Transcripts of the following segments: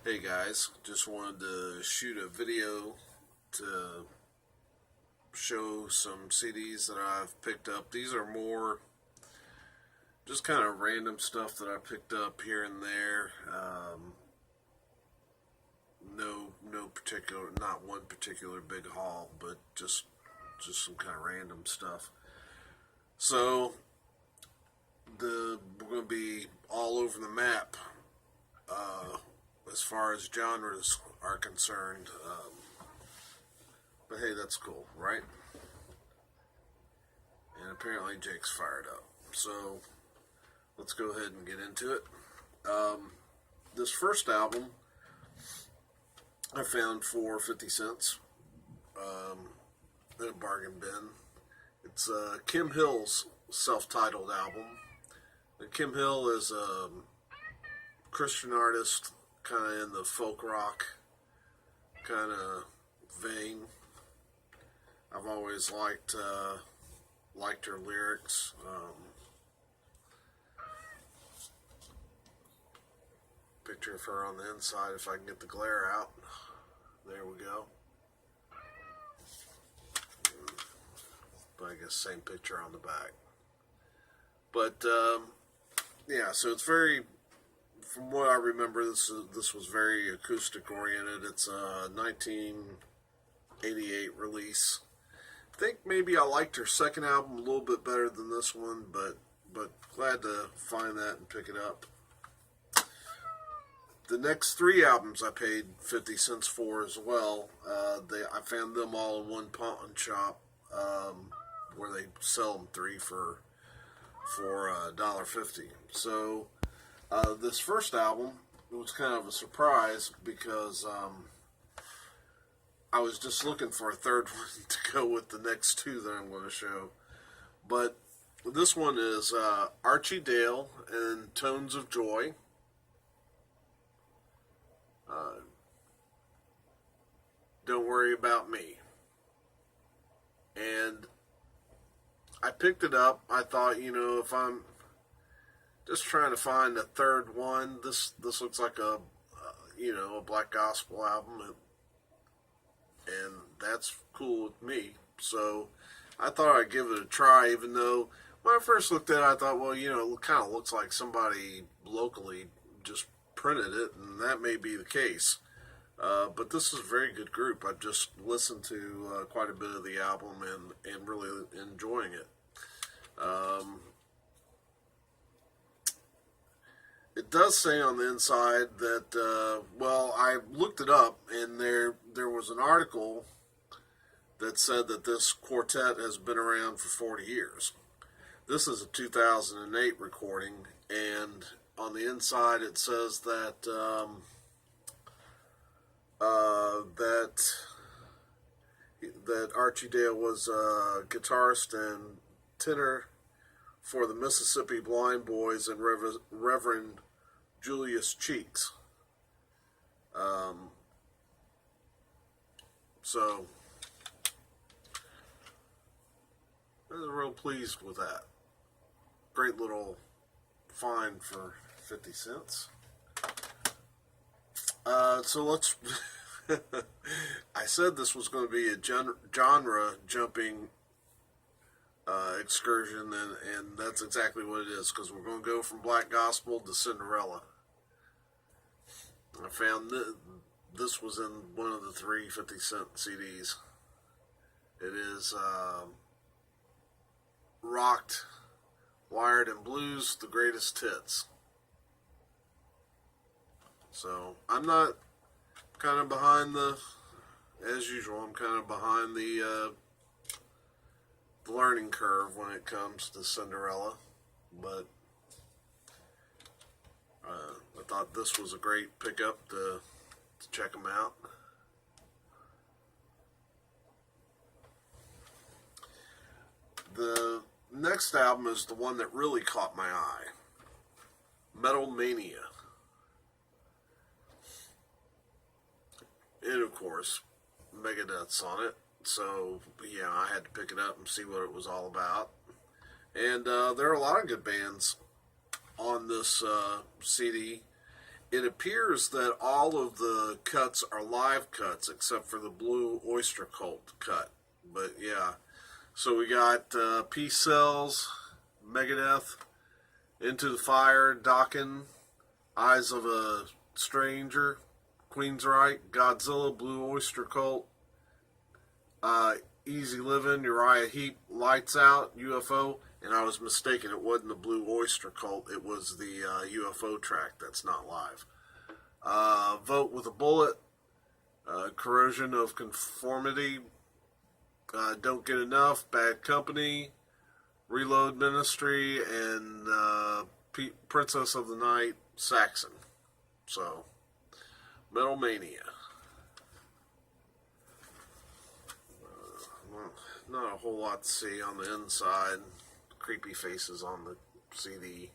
Hey guys, just wanted to shoot a video to show some CDs that I've picked up. These are more just kind of random stuff that I picked up here and there. No particular, not one particular big haul, but just some kind of random stuff. So we're going to be all over the map as far as genres are concerned. But hey, that's cool, right? And apparently Jake's fired up. So let's go ahead and get into it. This first album I found for 50 cents in a bargain bin. It's Kim Hill's self-titled album. And Kim Hill is a Christian artist, kind of in the folk rock kind of vein. I've always liked her lyrics. Picture of her on the inside, if I can get the glare out. There we go. But I guess same picture on the back. But yeah, so it's very, from what I remember, this was very acoustic oriented. It's a 1988 release. I think maybe I liked her second album a little bit better than this one, but glad to find that and pick it up. The next three albums I paid 50 cents for as well. I found them all in one pawn shop where they sell them three for $1.50. So this first album, it was kind of a surprise because I was just looking for a third one to go with the next two that I'm going to show. But this one is Archie Dale and Tones of Joy. Don't Worry About Me. And I picked it up. I thought, if I'm just trying to find a third one, this looks like a black gospel album, and that's cool with me. So I thought I'd give it a try, even though when I first looked at it, I thought, well, it kind of looks like somebody locally just printed it, and that may be the case. But this is a very good group. I've just listened to quite a bit of the album and really enjoying it. It does say on the inside that, I looked it up, and there was an article that said that this quartet has been around for 40 years. This is a 2008 recording, and on the inside it says that that Archie Dale was a guitarist and tenor for the Mississippi Blind Boys and Reverend Julius Cheeks. So I was real pleased with that. Great little find for 50 cents. So let's. I said this was going to be a genre jumping excursion, and that's exactly what it is, because we're going to go from black gospel to Cinderella. I found this was in one of the three 50-cent CDs. It is Rocked, Wired, and Blues, The Greatest Hits. So I'm not kind of behind as usual, I'm kind of behind the learning curve when it comes to Cinderella, but I thought this was a great pickup to check them out. The next album is the one that really caught my eye, Metal Mania. And of course, Megadeth's on it. So, yeah, I had to pick it up and see what it was all about. And there are a lot of good bands on this CD. It appears that all of the cuts are live cuts except for the Blue Oyster Cult cut. But yeah, so we got Peace Cells, Megadeth, Into the Fire, Dokken, Eyes of a Stranger, Queensryche, Godzilla, Blue Oyster Cult, Easy Living, Uriah Heep, Lights Out, UFO, and I was mistaken. It wasn't the Blue Oyster Cult. It was the UFO track that's not live. Vote with a Bullet, Corrosion of Conformity, Don't Get Enough, Bad Company, Reload Ministry, and Princess of the Night, Saxon. So, Metal Mania. Not a whole lot to see on the inside. Creepy faces on the CD.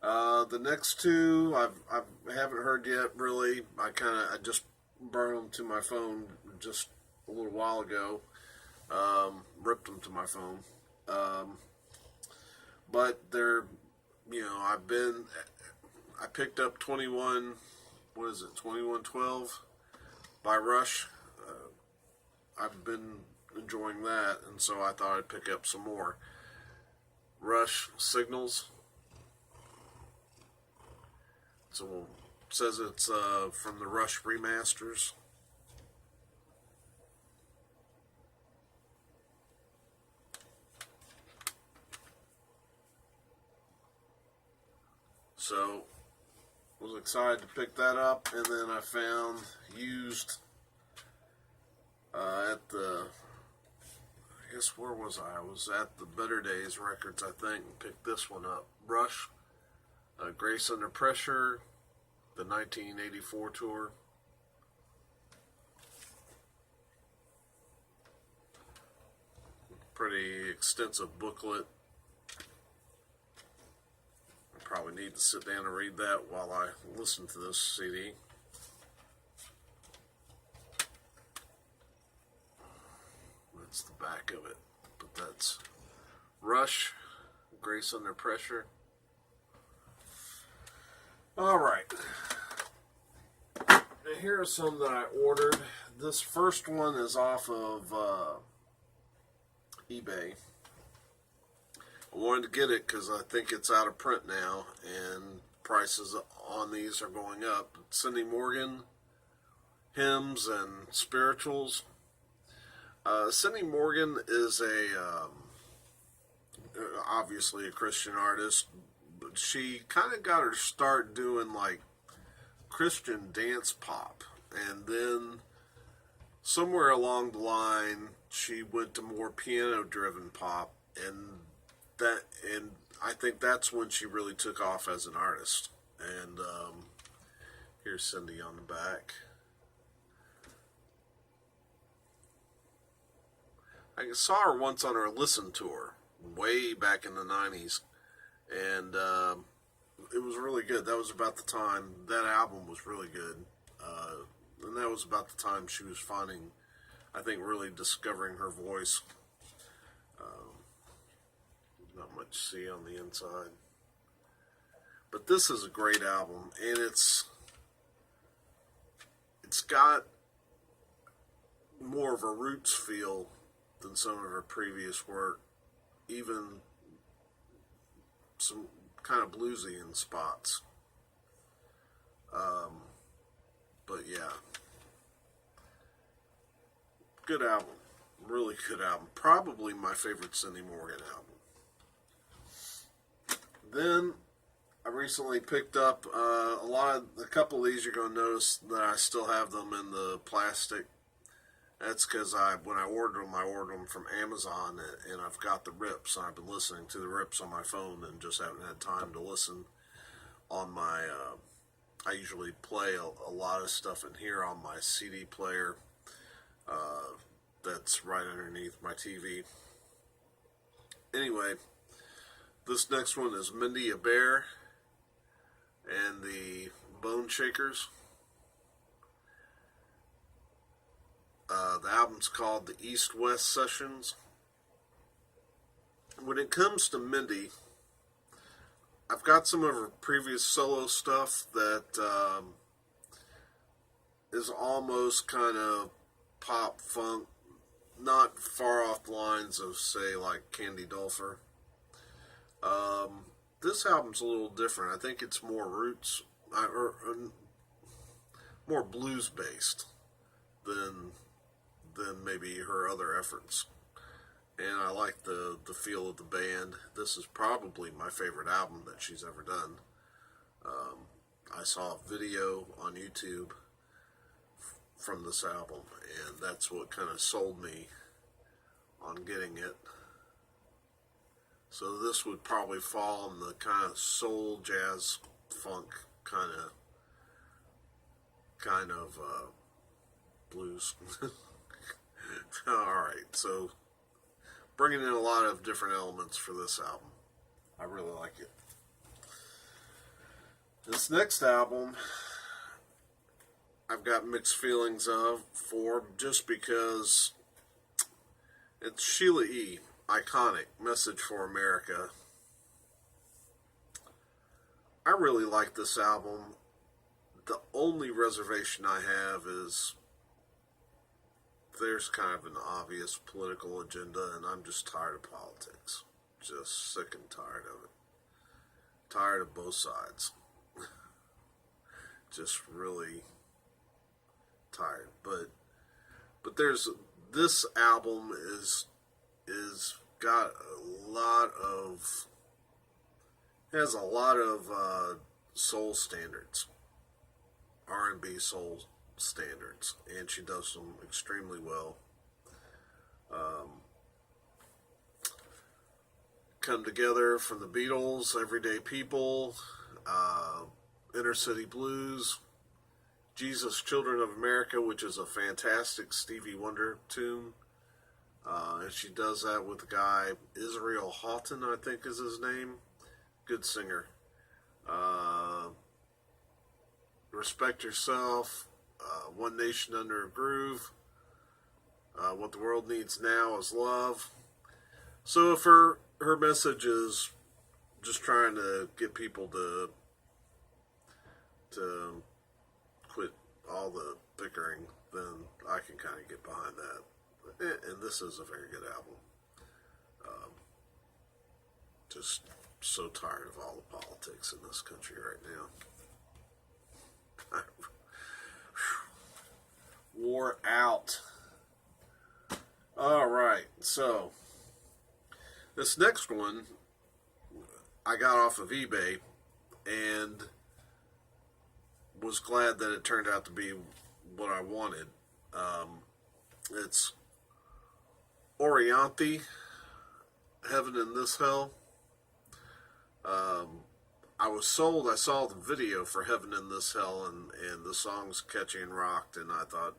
The next two I haven't heard yet. Really, I just burned them to my phone just a little while ago. Ripped them to my phone. But they're, I picked up 2112 by Rush. I've been enjoying that, and so I thought I'd pick up some more. Rush Signals. So it says it's from the Rush remasters. So was excited to pick that up, and then I found used at the, I guess, where was I? I was at the Better Days Records, I think, and picked this one up. Rush, Grace Under Pressure, the 1984 tour. Pretty extensive booklet. I probably need to sit down and read that while I listen to this CD. That's the back of it. But that's Rush, Grace Under Pressure. Alright. Here are some that I ordered. This first one is off of eBay. I wanted to get it because I think it's out of print now, and prices on these are going up. Cindy Morgan, Hymns and Spirituals. Cindy Morgan is obviously a Christian artist, but she kind of got her start doing like Christian dance pop, and then somewhere along the line she went to more piano driven pop, and I think that's when she really took off as an artist. And here's Cindy on the back. I saw her once on her Listen tour way back in the 90s, and it was really good. That was about the time that album was really good, and that was about the time she was finding, I think, really discovering her voice. Not much to see on the inside, but this is a great album, and it's got more of a roots feel than some of her previous work, even some kind of bluesy in spots. But yeah, good album, really good album. Probably my favorite Cindy Morgan album. Then I recently picked up a couple of these. You're going to notice that I still have them in the plastic. That's because when I ordered them from Amazon, and I've got the rips, and I've been listening to the rips on my phone and just haven't had time to listen on my, I usually play a lot of stuff in here on my CD player that's right underneath my TV. Anyway, this next one is Mindy A Bear and the Bone Shakers. The album's called the East-West Sessions. When it comes to Mindy, I've got some of her previous solo stuff that is almost kind of pop funk, not far off the lines of, say, like Candy Dulfer. This album's a little different. I think it's more roots, or more blues based than maybe her other efforts. And I like the feel of the band. This is probably my favorite album that she's ever done. I saw a video on YouTube from this album, and that's what kind of sold me on getting it. So this would probably fall in the kind of soul, jazz, funk kind of blues. Alright, so bringing in a lot of different elements for this album. I really like it. This next album, I've got mixed feelings for, just because it's Sheila E. Iconic, Message for America. I really like this album. The only reservation I have is there's kind of an obvious political agenda, and I'm just tired of politics. Just sick and tired of it. Tired of both sides. Just really tired. But there's, this album is got a lot of, has a lot of soul standards, R&B soul standards, and she does them extremely well. Come Together from the Beatles, Everyday People, Inner City Blues, Jesus Children of America, which is a fantastic Stevie Wonder tune. And she does that with the guy Israel Houghton, I think is his name. Good singer. Respect Yourself, One Nation Under a Groove, What the World Needs Now is Love. So if her message is just trying to get people to quit all the bickering, then I can kind of get behind that. And this is a very good album. Just so tired of all the politics in this country right now. Wore out. Alright, so this next one I got off of eBay and was glad that it turned out to be what I wanted. It's Orianthi, Heaven in This Hell. I was sold. I saw the video for Heaven in This Hell, and the song's catchy and rocked, and I thought,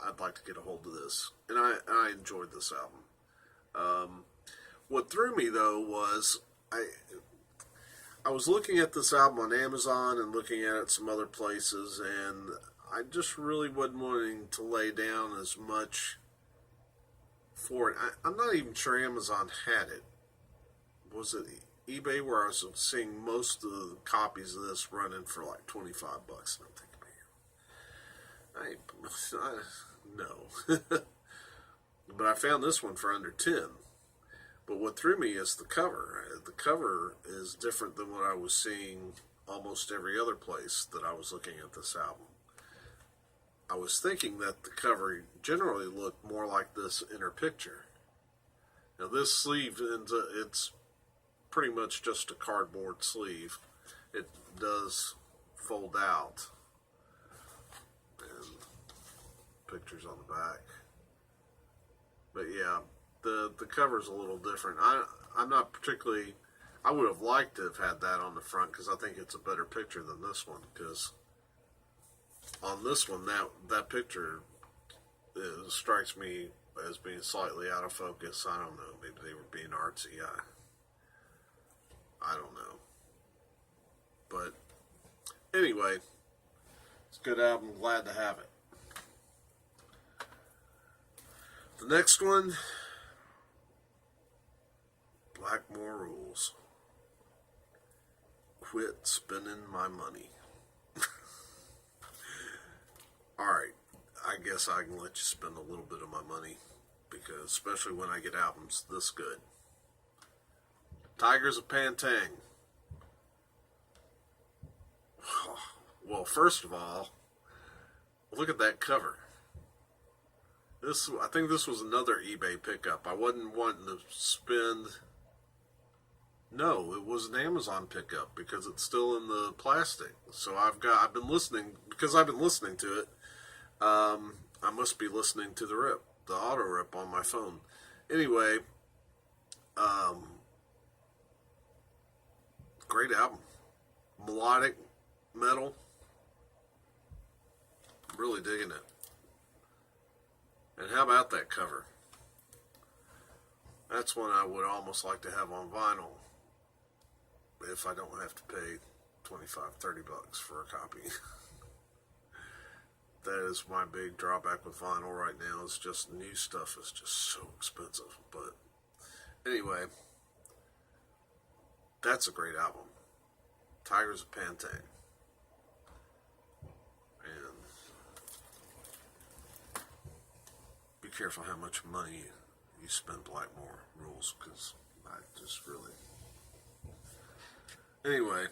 I'd like to get a hold of this. And I enjoyed this album. What threw me, though, was I was looking at this album on Amazon and looking at it some other places, and I just really wasn't wanting to lay down as much for it. I'm not even sure Amazon had it. Was it eBay where I was seeing most of the copies of this running for like $25? And I'm thinking, no. But I found this one for under 10. But what threw me is the cover. The cover is different than what I was seeing almost every other place that I was looking at this album. I was thinking that the cover generally looked more like this inner picture. Now this sleeve, it's pretty much just a cardboard sleeve. It does fold out. And pictures on the back. But yeah, the cover's a little different. I'm not particularly, I would have liked to have had that on the front because I think it's a better picture than this one, because on this one, that picture strikes me as being slightly out of focus. I don't know. Maybe they were being artsy. I don't know. But anyway, it's a good album. Glad to have it. The next one, Blackmore Rules. quit spending my money. Alright, I guess I can let you spend a little bit of my money, because especially when I get albums this good. Tigers of Pantang. Well, first of all, look at that cover. I think this was another eBay pickup. I wasn't wanting to spend. No, it was an Amazon pickup because it's still in the plastic. So I've been listening to it. I must be listening to the auto rip on my phone. Anyway, great album, melodic metal. Really digging it. And how about that cover? That's one I would almost like to have on vinyl if I don't have to pay $25-$30 for a copy. That is my big drawback with vinyl right now. It's just new stuff is just so expensive. But anyway, that's a great album. Tigers of Pantang. And be careful how much money you spend. Blackmore rules, because I just really... Anyway,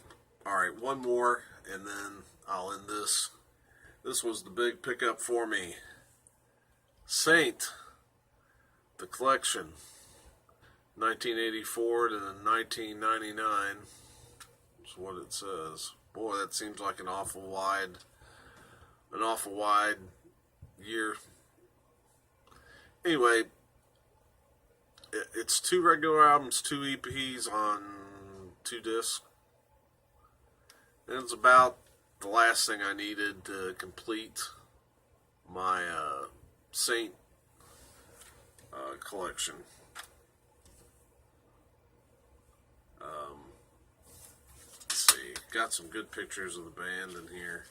alright, one more, and then I'll end this. This was the big pickup for me. Saint, the collection, 1984 to 1999. That's what it says. Boy, that seems like an awful wide year. Anyway, it's 2 regular albums, 2 EPs on 2 discs. And it's about the last thing I needed to complete my Saint collection. Let's see, got some good pictures of the band in here.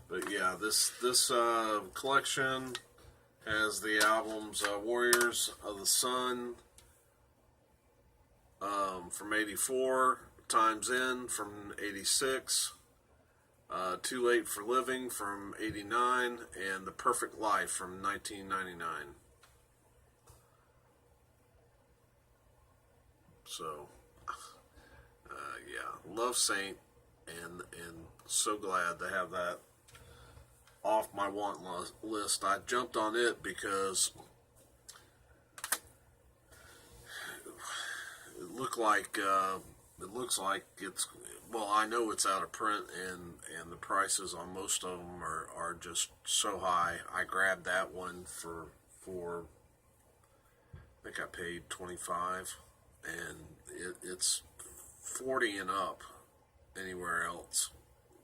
But yeah, this collection has the albums Warriors of the Sun from 84, Time's End from 86, Too Late for Living from 89, and The Perfect Life from 1999. So, yeah, love Saint, and so glad to have that off my want list. I jumped on it because it looks like it's, well, I know it's out of print, and the prices on most of them are just so high. I grabbed that one for I think I paid $25, and it's $40 and up anywhere else.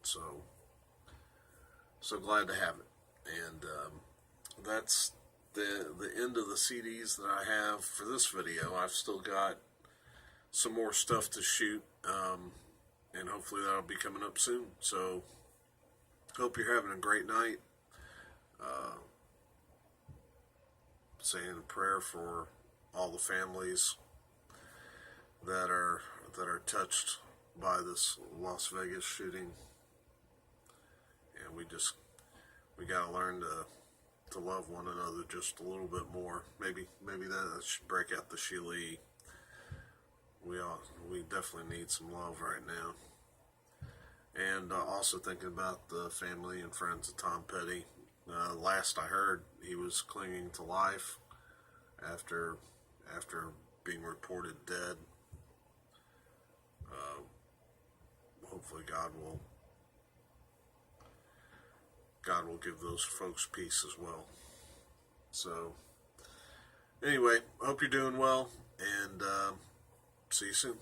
So glad to have it. And that's the end of the CDs that I have for this video. I've still got some more stuff to shoot, and hopefully that'll be coming up soon. So hope you're having a great night. Saying a prayer for all the families that are touched by this Las Vegas shooting. And we gotta learn to love one another just a little bit more. Maybe that should break out the Shealy. We definitely need some love right now. And also thinking about the family and friends of Tom Petty. Last I heard, he was clinging to life after being reported dead. Hopefully God will give those folks peace as well. So, anyway, hope you're doing well, and see you soon.